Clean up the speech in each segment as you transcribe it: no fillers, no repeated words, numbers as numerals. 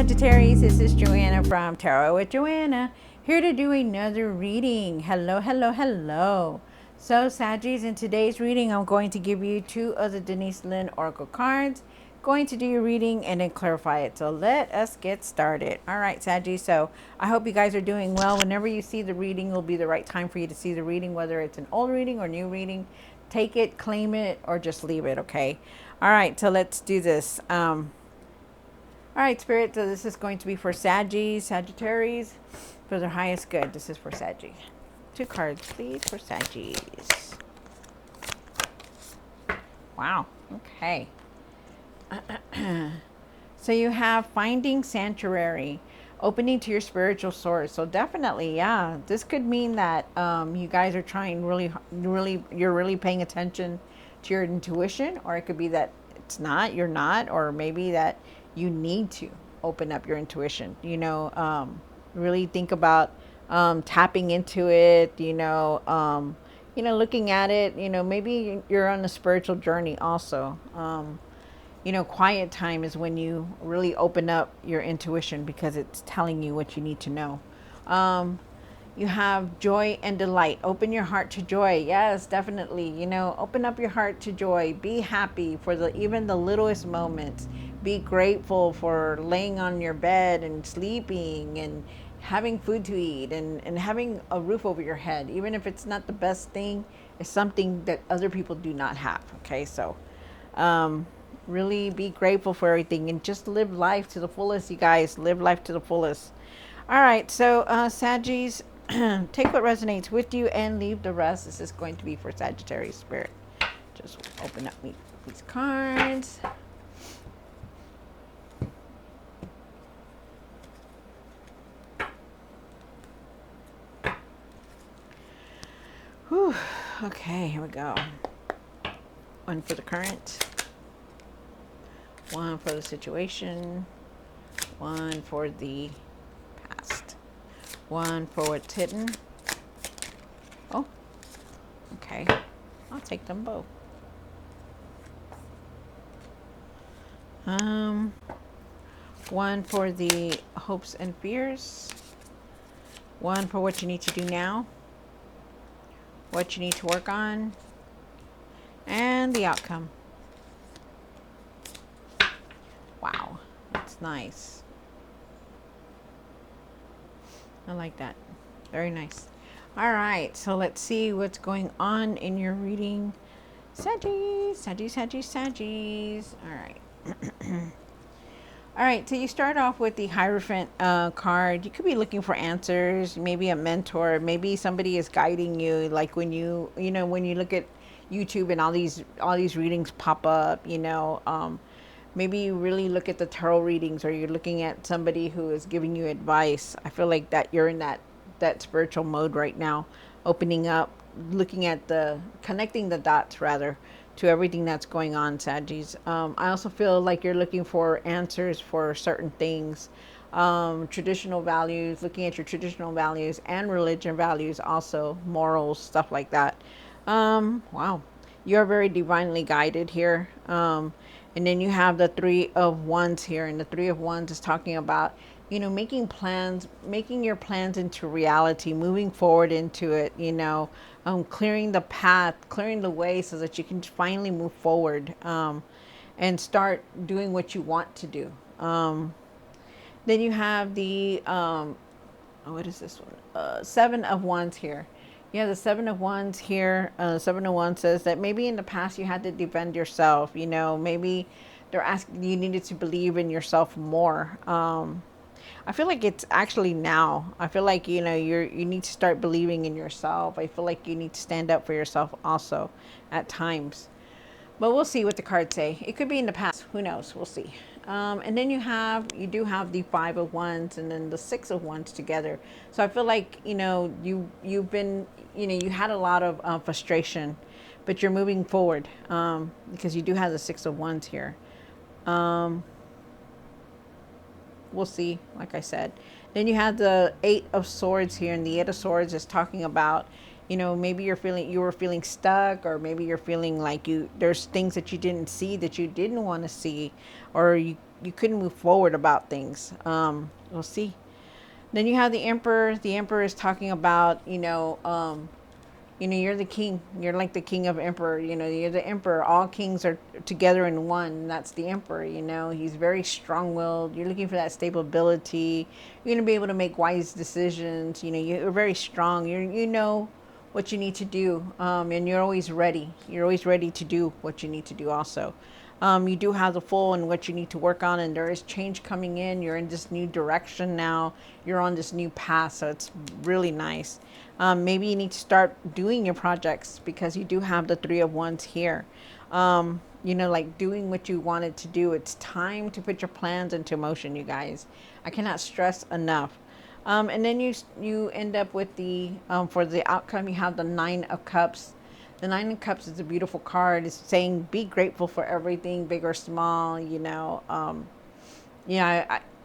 Sagittarius, this is Joanna from Tarot with Joanna, here to do another reading. Hello, hello, hello. So Saggies, in today's reading, I'm going to give you two of the Denise Lynn Oracle cards. Going to do your reading and then clarify it. So let us get started. All right, Saggies, so I hope you guys are doing well. Whenever you see the reading, will be the right time for you to see the reading, whether it's an old reading or new reading. Take it, claim it, or just leave it, okay? All right, so let's do this. All right, Spirit, so this is going to be for Sagittarius, for their highest good. This is for Saggy. Two cards, please, for Saggies. Wow, okay. So you have Finding Sanctuary, opening to your spiritual source. So definitely, yeah, this could mean that you guys are trying you're really paying attention to your intuition, or it could be that you're not, or maybe that you need to open up your intuition, really think about tapping into it, looking at it, maybe you're on a spiritual journey also. Quiet time is when you really open up your intuition because it's telling you what you need to know. You have joy and delight. Open your heart to joy. Yes, definitely. Open up your heart to joy. Be happy for even the littlest moments. Be grateful for laying on your bed and sleeping and having food to eat and having a roof over your head. Even if it's not the best thing, it's something that other people do not have. Okay, so really be grateful for everything and just live life to the fullest, you guys. Live life to the fullest. All right, so Saggies, take what resonates with you and leave the rest. This is going to be for Sagittarius Spirit. Just open up these cards. Whew. Okay, here we go. One for the current, one for the situation, one for the past, one for what's hidden. Oh, okay. I'll take them both. One for the hopes and fears, one for what you need to do now, what you need to work on, and the outcome. Wow, that's nice. I like that. Very nice. All right, so let's see what's going on in your reading. Saggies. All right. All right, so you start off with the Hierophant card. You could be looking for answers, maybe a mentor, maybe somebody is guiding you. Like when you look at YouTube and all these readings pop up, maybe you really look at the tarot readings, or you're looking at somebody who is giving you advice. I feel like that you're in that spiritual mode right now, opening up, looking at connecting the dots rather to everything that's going on, Saggies. I also feel like you're looking for answers for certain things, traditional values, looking at your traditional values and religion values, also morals, stuff like that. Wow, you're very divinely guided here. And then you have the Three of Wands here, and the Three of Wands is talking about making plans, making your plans into reality, moving forward into it, clearing the path, clearing the way so that you can finally move forward and start doing what you want to do. Then you have the, what is this one? Seven of Wands here. Yeah, the Seven of Wands here. Seven of Wands says that maybe in the past you had to defend yourself. Maybe they're asking you needed to believe in yourself more. I feel like it's actually now. I feel like, you need to start believing in yourself. I feel like you need to stand up for yourself also at times. But we'll see what the cards say. It could be in the past. Who knows? We'll see. And then you do have the Five of Wands and then the Six of Wands together. So I feel like, you've been, you had a lot of frustration, but you're moving forward because you do have the Six of Wands here. We'll see, like I said. Then you have the Eight of Swords here, and the Eight of Swords is talking about, maybe you were feeling stuck, or maybe you're feeling like there's things that you didn't see that you didn't want to see, or you couldn't move forward about things. We'll see. Then you have the Emperor. The Emperor is talking about, you're the king. You're like the king of emperor. You're the emperor. All kings are together in one. And that's the emperor. He's very strong-willed. You're looking for that stability. You're gonna be able to make wise decisions. You're very strong. You know what you need to do, and you're always ready. You're always ready to do what you need to do. Also, you do have the full and what you need to work on, and there is change coming in. You're in this new direction now. You're on this new path, so it's really nice. Maybe you need to start doing your projects because you do have the Three of Wands here. Like doing what you wanted to do. It's time to put your plans into motion, you guys. I cannot stress enough. And then you end up with the for the outcome, you have the Nine of Cups. The Nine of Cups is a beautiful card. It's saying be grateful for everything, big or small.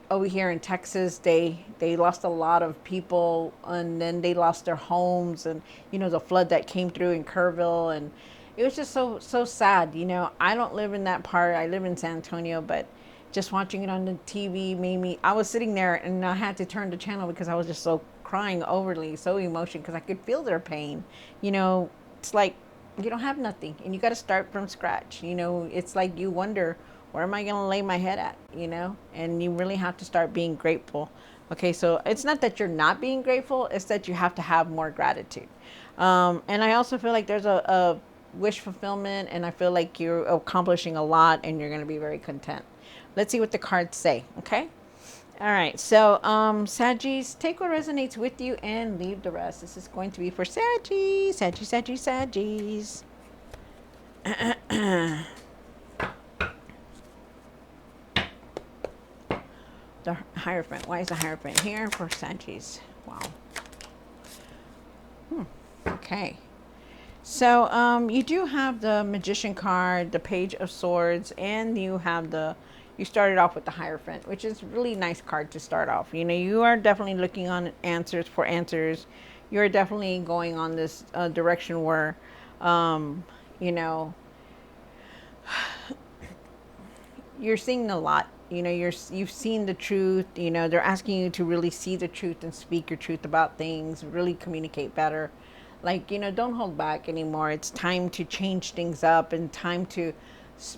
Over here in Texas, they lost a lot of people, and then they lost their homes, and the flood that came through in Kerrville, and it was just so sad. I don't live in that part. I live in San Antonio, but just watching it on the TV made me. I was sitting there and I had to turn the channel because I was just so crying overly, so emotional because I could feel their pain. It's like you don't have nothing, and you got to start from scratch. It's like you wonder, where am I going to lay my head at, and you really have to start being grateful. Okay, so it's not that you're not being grateful, it's that you have to have more gratitude. And I also feel like there's a wish fulfillment, and I feel like you're accomplishing a lot, and you're going to be very content. Let's see what the cards say, okay? All right, so Saggies, take what resonates with you and leave the rest. This is going to be for Saggies, Saggies. The Hierophant. Why is the Hierophant here for Saggies? Wow. Okay. So you do have the Magician card, the Page of Swords, and you started off with the Hierophant, which is a really nice card to start off. You are definitely looking on answers. You're definitely going on this direction where, you're seeing a lot. You've seen the truth. They're asking you to really see the truth and speak your truth about things, really communicate better. Like, don't hold back anymore. It's time to change things up and time to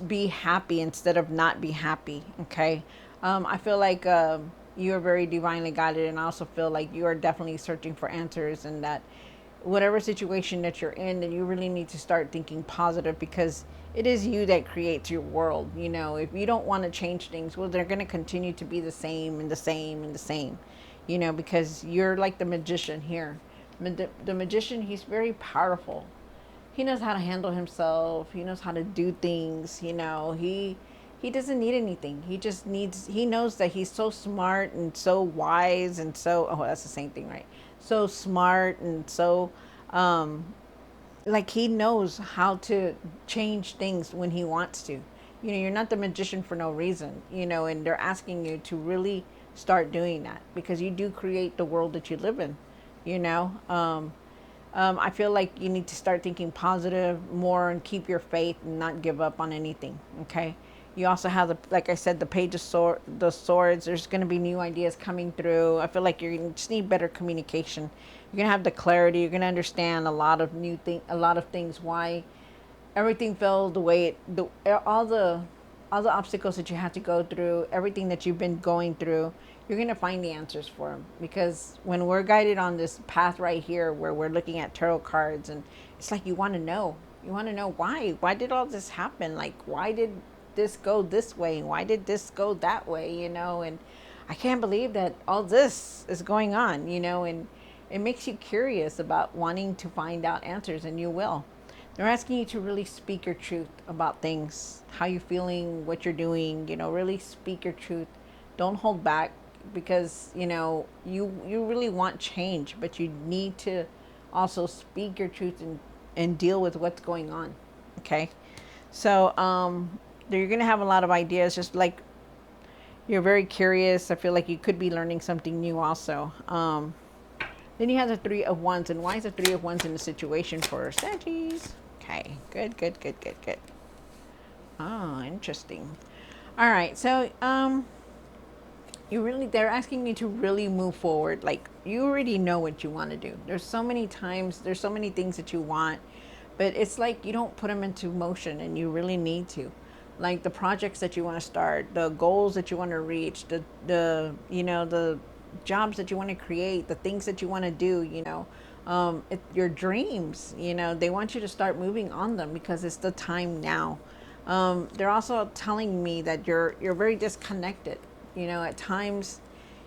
be happy instead of not be happy. Okay. I feel like you are very divinely guided, and I also feel like you are definitely searching for answers, and that whatever situation that you're in, that you really need to start thinking positive, because it is you that creates your world. If you don't want to change things, well, they're going to continue to be the same and the same and the same, because you're like the Magician here. The Magician, he's very powerful. He knows how to handle himself. He knows how to do things. He doesn't need anything. He knows that he's so smart and so wise and that's the same thing, right? So smart and so, like he knows how to change things when he wants to. You're not the Magician for no reason, and they're asking you to really start doing that because you do create the world that you live in, I feel like you need to start thinking positive more and keep your faith and not give up on anything. Okay. You also have like I said, the Page of the Swords. There's going to be new ideas coming through. I feel like you just need better communication. You're going to have the clarity. You're going to understand a lot of things. Why everything fell the way all the obstacles that you had to go through, everything that you've been going through. You're going to find the answers for them, because when we're guided on this path right here where we're looking at tarot cards, and it's like you want to know why did all this happen? Like, why did this go this way? Why did this go that way? And I can't believe that all this is going on, and it makes you curious about wanting to find out answers, and you will. They're asking you to really speak your truth about things, how you're feeling, what you're doing, really speak your truth. Don't hold back, because you really want change, but you need to also speak your truth and deal with what's going on. Okay. So you're gonna have a lot of ideas, just like you're very curious. I feel like you could be learning something new also. Then you have the Three of Wands, and why is the Three of Wands in the situation for Saggies? Okay, good. Oh, interesting. All right. So, they're asking you to really move forward. Like, you already know what you want to do. There's so many things that you want, but it's like you don't put them into motion, and you really need to. Like the projects that you want to start, the goals that you want to reach, the jobs that you want to create, the things that you want to do, your dreams, they want you to start moving on them because it's the time now. They're also telling me that you're very disconnected. At times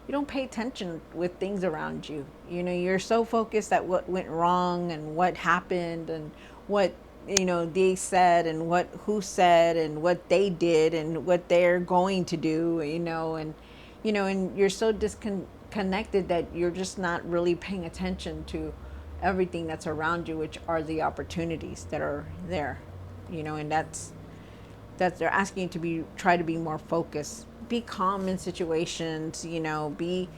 you don't pay attention with things around you. You're so focused at what went wrong and what happened and what they said and what who said and what they did and what they're going to do. And you're so disconnected that you're just not really paying attention to everything that's around you, which are the opportunities that are there. And that's they're asking you to try to be more focused, be calm in situations, be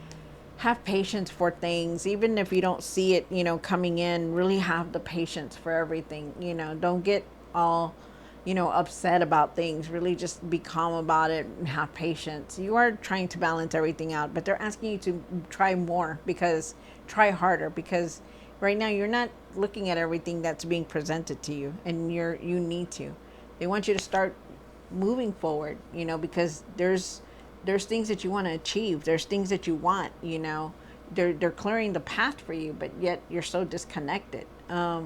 have patience for things, even if you don't see it, coming in. Really have the patience for everything. Don't get all upset about things. Really just be calm about it and have patience. You are trying to balance everything out, but they're asking you to try harder, because right now you're not looking at everything that's being presented to you, and you need to. They want you to start moving forward, because there's things that you want to achieve. There's things that you want, they're clearing the path for you, but yet you're so disconnected. I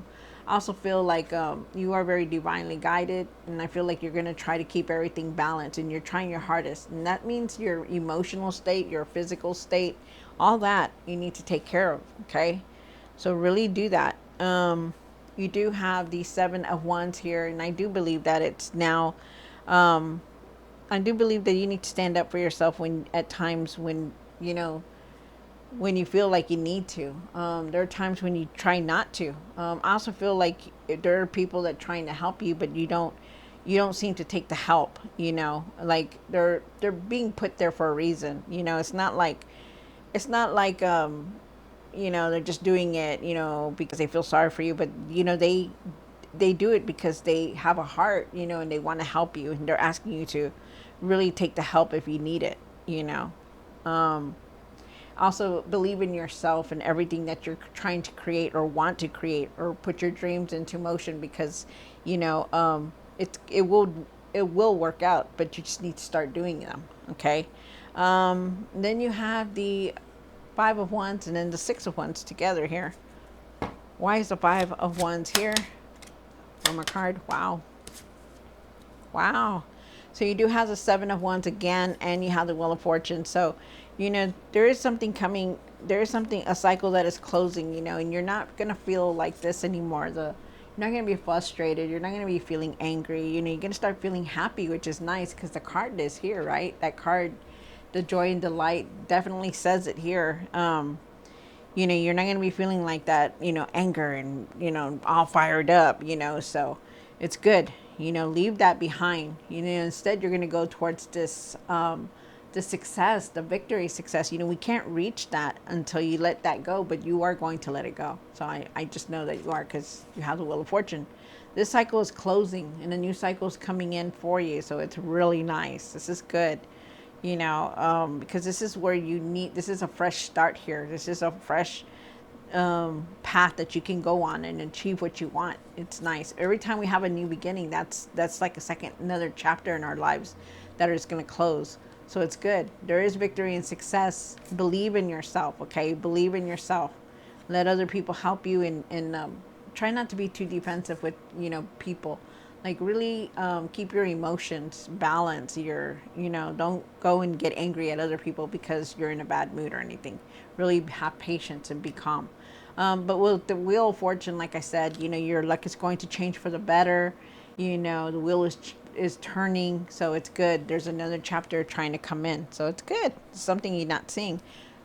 also feel like you are very divinely guided, and I feel like you're going to try to keep everything balanced, and you're trying your hardest. And that means your emotional state, your physical state, all that you need to take care of, okay? So really do that. You do have the Seven of Wands here, and I do believe that it's now. I do believe that you need to stand up for yourself at times when you feel like you need to. There are times when you try not to. I also feel like there are people that are trying to help you, but you don't seem to take the help. Like they're being put there for a reason. It's not like they're just doing it because they feel sorry for you, but they do it because they have a heart, and they want to help you, and they're asking you to really take the help if you need it. Um, Also, believe in yourself and everything that you're trying to create or want to create or put your dreams into motion, because it will work out, but you just need to start doing them. Okay. Then you have the Five of Wands and then the Six of Wands together here. Why is the Five of Wands here from a card? Wow. Wow. So you do have the Seven of Wands again, and you have the Wheel of Fortune. So, there is something coming. There is a cycle that is closing, and you're not going to feel like this anymore. You're not going to be frustrated. You're not going to be feeling angry. You're going to start feeling happy, which is nice because the card is here, right? That card, the joy and delight, definitely says it here. You're not going to be feeling like that, anger and, all fired up, so it's good. Leave that behind. Instead you're going to go towards this, the success, the victory success. We can't reach that until you let that go, but you are going to let it go. So I just know that you are, because you have the Wheel of Fortune. This cycle is closing and a new cycle is coming in for you. So it's really nice. This is good. Because this is where this is a fresh start here. This is a fresh path that you can go on and achieve what you want. It's nice. Every time we have a new beginning, that's like another chapter in our lives that is going to close. So it's good. There is victory and success. Believe in yourself, okay? Believe in yourself. Let other people help you, and try not to be too defensive with, people. Like, really keep your emotions balanced. Don't go and get angry at other people because you're in a bad mood or anything. Really have patience and be calm. But with the Wheel of Fortune, like I said, your luck is going to change for the better. The wheel is turning, so it's good. There's another chapter trying to come in, so it's good. It's something you're not seeing.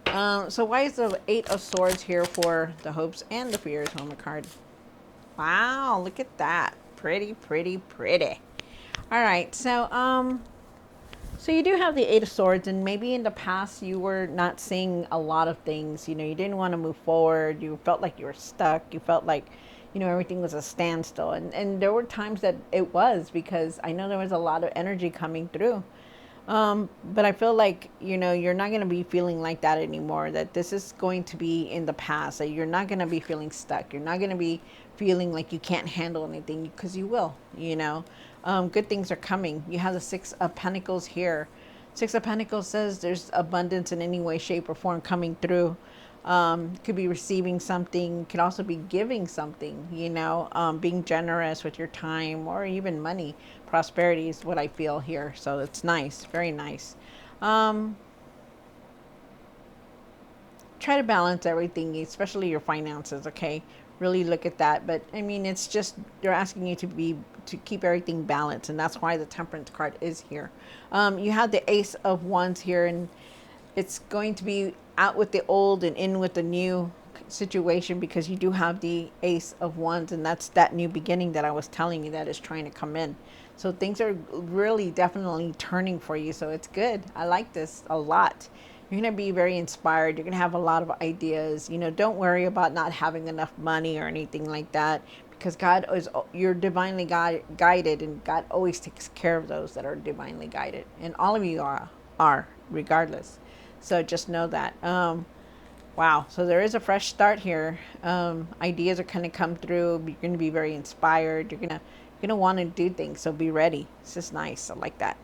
So why is the Eight of Swords here for the hopes and the fears on the card? Wow, look at that. Pretty, pretty, pretty. All right, so you do have the Eight of Swords, and maybe in the past you were not seeing a lot of things. You didn't want to move forward. You felt like you were stuck. You felt like, everything was a standstill. And there were times that it was, because I know there was a lot of energy coming through. But I feel like, you're not going to be feeling like that anymore, that this is going to be in the past, that you're not going to be feeling stuck. You're not going to be feeling like you can't handle anything, because you will. Good things are coming. You have the Six of Pentacles here. Six of Pentacles says there's abundance in any way, shape, or form coming through. Could be receiving something, could also be giving something, being generous with your time or even money. Prosperity is what I feel here. So it's nice, very nice. Um, Try to balance everything, especially your finances, okay? Really look at that. But I mean, it's just, they're asking you to keep everything balanced, and that's why the Temperance card is here. You have the Ace of Wands here, and it's going to be out with the old and in with the new situation, because you do have the Ace of Wands, and that's that new beginning that I was telling you that is trying to come in. So things are really definitely turning for you. So it's good. I like this a lot. You're going to be very inspired. You're going to have a lot of ideas. Don't worry about not having enough money or anything like that, because God is, you're divinely guided, and God always takes care of those that are divinely guided. And all of you are regardless. So just know that. Wow. So there is a fresh start here. Ideas are going to come through. You're going to be very inspired. You're gonna want to do things. So be ready. It's just nice. I like that.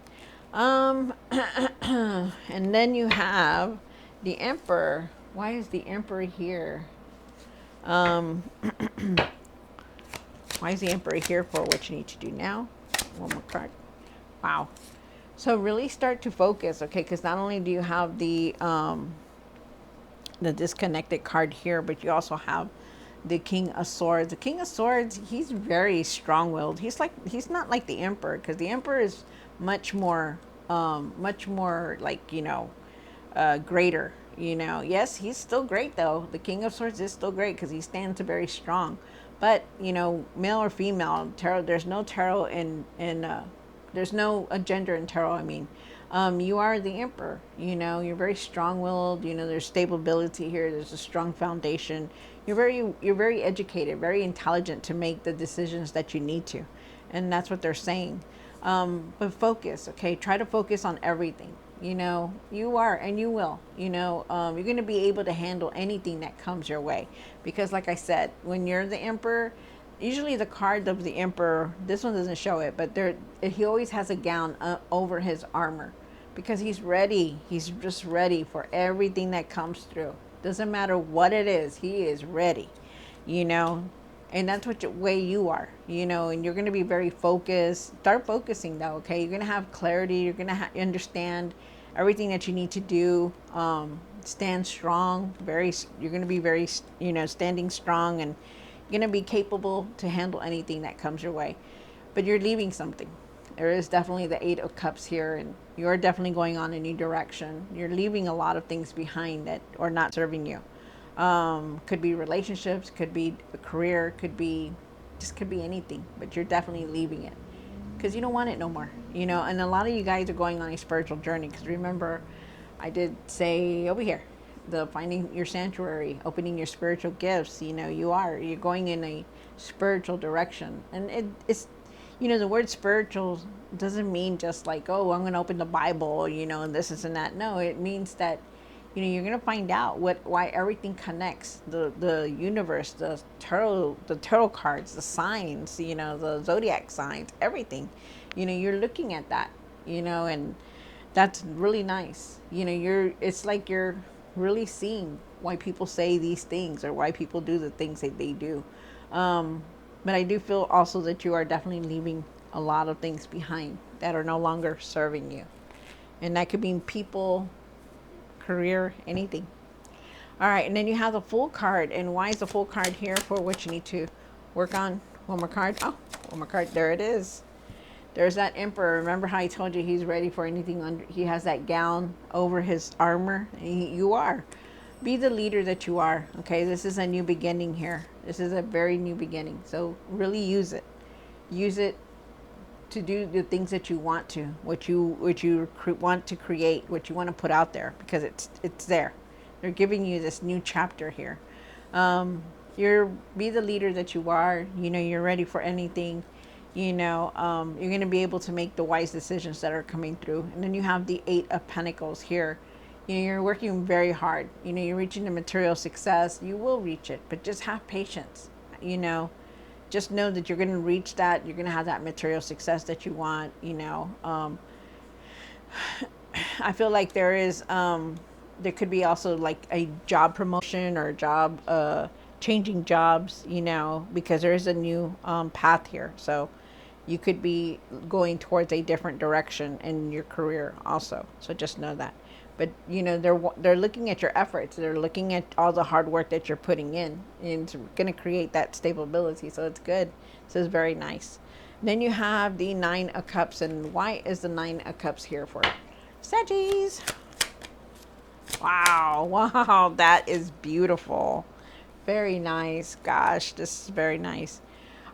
Um, and then you have the Emperor. Why is the Emperor here? Um, why is the Emperor here for? What you need to do now? One more card. Wow. So really start to focus, okay? Because not only do you have the disconnected card here, but you also have the King of Swords. The King of Swords, he's very strong-willed. He's not like the Emperor, because the Emperor is much more like, greater. Yes, he's still great though. The King of Swords is still great because he stands very strong. But male or female tarot, there's no tarot in there's no gender in tarot. I mean, you are the Emperor. You're very strong-willed. There's stability here. There's a strong foundation. You're very educated, very intelligent to make the decisions that you need to, and that's what they're saying. But focus, okay? Try to focus on everything. You are, and you will. You're going to be able to handle anything that comes your way, because, like I said, when you're the Emperor, usually the card of the Emperor, this one doesn't show it, but he always has a gown over his armor, because he's ready. He's just ready for everything that comes through. Doesn't matter what it is, he is ready. You know, and that's what way you are. And you're going to be very focused. Start focusing though, okay? You're going to have clarity. You're going to understand everything that you need to do. Stand strong. You're going to be very, standing strong, and you're going to be capable to handle anything that comes your way. But you're leaving something. There is definitely the Eight of Cups here, and you're definitely going on a new direction. You're leaving a lot of things behind that are not serving you. Could be relationships, could be a career, could be anything, but you're definitely leaving it because you don't want it no more. And a lot of you guys are going on a spiritual journey, because remember, I did say over here, the finding your sanctuary, opening your spiritual gifts. You're going in a spiritual direction, and it's the word spiritual doesn't mean just like, oh, I'm going to open the Bible, and this and that. No, it means that you're going to find out why everything connects, the universe, the tarot cards, the signs, the zodiac signs, everything. You're looking at that, and that's really nice. It's like you're really seeing why people say these things, or why people do the things that they do. But I do feel also that you are definitely leaving a lot of things behind that are no longer serving you. And that could mean people, career, anything. All right, and then you have the Fool card. And why is the Fool card here for? What you need to work on? One more card. Oh, one more card. There it is. There's that Emperor. Remember how I told you he's ready for anything under? He has that gown over his armor. You are. Be the leader that you are. Okay, this is a new beginning here. This is a very new beginning. So really use it. Use it to do the things that you want to, what you want to create, what you want to put out there, because it's there. They're giving you this new chapter here. Be the leader that you are. You're ready for anything. You're going to be able to make the wise decisions that are coming through. And then you have the Eight of Pentacles here. You're working very hard. You're reaching the material success. You will reach it, but just have patience. You know, just know that you're going to reach that. You're going to have that material success that you want. I feel like there could be also like a job promotion or job, changing jobs, because there is a new path here. So you could be going towards a different direction in your career also. So just know that. But they're looking at your efforts. They're looking at all the hard work that you're putting in, and it's going to create that stability. So it's good. So it's very nice. Then you have the Nine of Cups, and why is the Nine of Cups here for Saggies? Wow, wow, that is beautiful. Very nice. Gosh, this is very nice.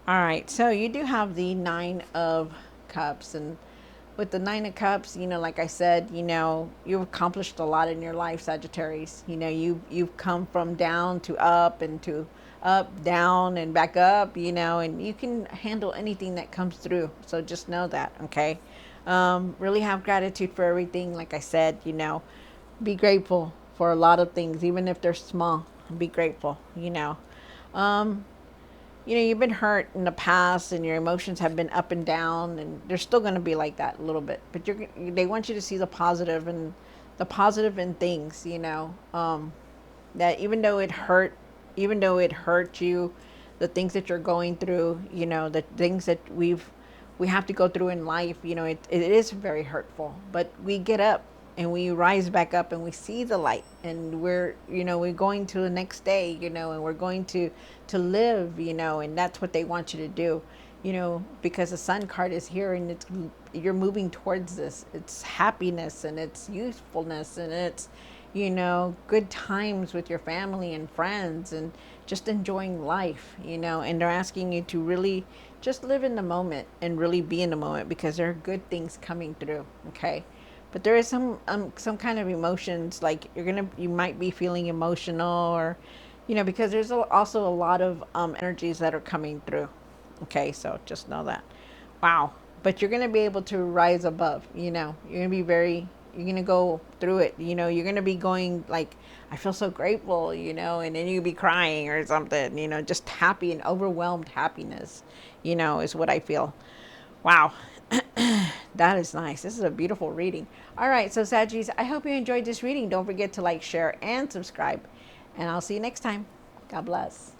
All right, so you do have the Nine of Cups, and with the Nine of Cups, like I said, you've accomplished a lot in your life, Sagittarius. You've come from down to up, and to up, down, and back up, and you can handle anything that comes through. So just know that, okay? Really have gratitude for everything. Like I said, be grateful for a lot of things, even if they're small. Be grateful, you've been hurt in the past, and your emotions have been up and down, and they're still going to be like that a little bit. But they want you to see the positive, and the positive in things. That even though it hurt you, the things that you're going through, the things that we have to go through in life, it is very hurtful. But we get up and we rise back up, and we see the light, and we're going to the next day, and we're going to live, and that's what they want you to do, because the Sun card is here, and you're moving towards this. It's happiness, and it's usefulness, and it's good times with your family and friends, and just enjoying life, and they're asking you to really just live in the moment and really be in the moment, because there are good things coming through. Okay. But there is some kind of emotions, like you might be feeling emotional, or because there's also a lot of energies that are coming through. Okay, so just know that. Wow. But you're gonna be able to rise above. You're gonna go through it. You're gonna be going like, I feel so grateful, and then you'll be crying or something. Just happy and overwhelmed happiness. Is what I feel. Wow. That is nice. This is a beautiful reading. All right, so Saggies, I hope you enjoyed this reading. Don't forget to like, share, and subscribe. And I'll see you next time. God bless.